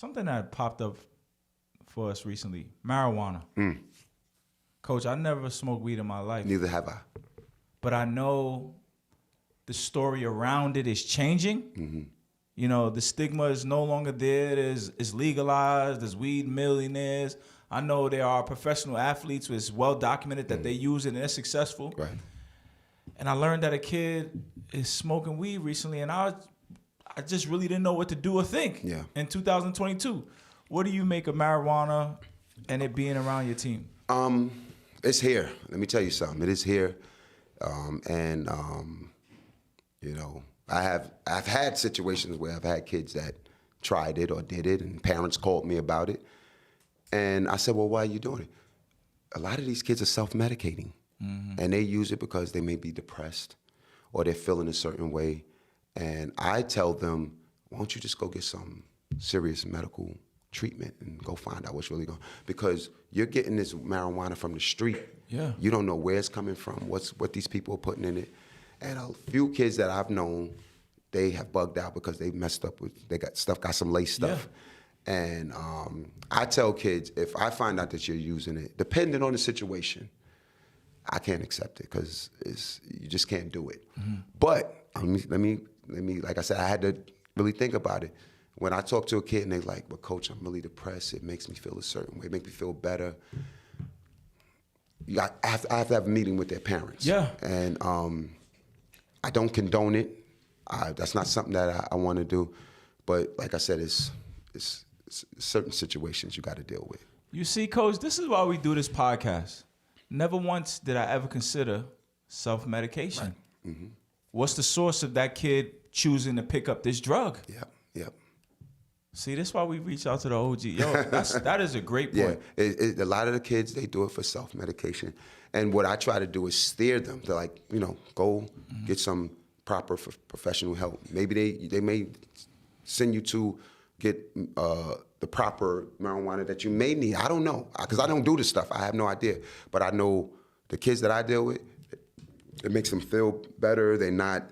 something that popped up for us recently, marijuana. Coach, I never smoked weed in my life. Neither have I. But I know the story around it is changing. You know, the stigma is no longer there. It's legalized. There's weed millionaires. I know there are professional athletes who it's well documented that they use it and they're successful. Right. And I learned that a kid is smoking weed recently, and I just really didn't know what to do or think in 2022. What do you make of marijuana and it being around your team? It's here. Let me tell you something. It is here. You know, I've had situations where I've had kids that tried it or did it, and parents called me about it. And I said, well, why are you doing it? A lot of these kids are self-medicating, and they use it because they may be depressed or they're feeling a certain way. And I tell them, why don't you just go get some serious medical treatment and go find out what's really going on. Because you're getting this marijuana from the street. Yeah. You don't know where it's coming from, what these people are putting in it. And a few kids that I've known, they have bugged out because they messed up with, got some lace stuff. Yeah. And I tell kids, if I find out that you're using it, depending on the situation, I can't accept it because you just can't do it. But let me, like I said, I had to really think about it. When I talk to a kid and they're like, but coach, I'm really depressed. It makes me feel a certain way. It makes me feel better. I have to have a meeting with their parents. Yeah. And I don't condone it. That's not something that I want to do. But like I said, it's certain situations you got to deal with. You see, Coach, this is why we do this podcast. Never once did I ever consider self-medication. Right. What's the source of that kid choosing to pick up this drug? Yep. See, that's why we reach out to the OG. Yo, that is a great point. Yeah, a lot of the kids, they do it for self-medication. And what I try to do is steer them to, like, you know, go get some proper professional help. Maybe they may send you to get the proper marijuana that you may need. I don't know, because I don't do this stuff. I have no idea. But I know the kids that I deal with, it makes them feel better. They're not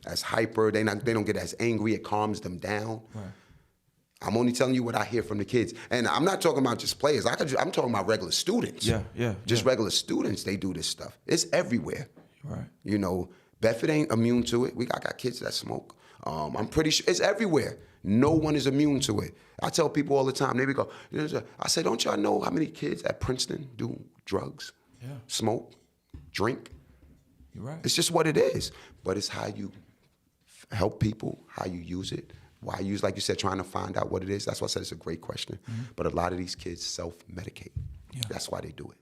as hyper. They don't get as angry. It calms them down. Right. I'm only telling you what I hear from the kids. And I'm not talking about just players. I'm talking about regular students. Just regular students, they do this stuff. It's everywhere. Right. You know, Bedford ain't immune to it. I got kids that smoke. I'm pretty sure it's everywhere. No one is immune to it. I tell people all the time, they go, I say, don't y'all know how many kids at Princeton do drugs, smoke, drink? You're right. It's just what it is. But it's how you help people, how you use it. Why use, like you said, trying to find out what it is. That's why I said it's a great question. But a lot of these kids self-medicate. That's why they do it.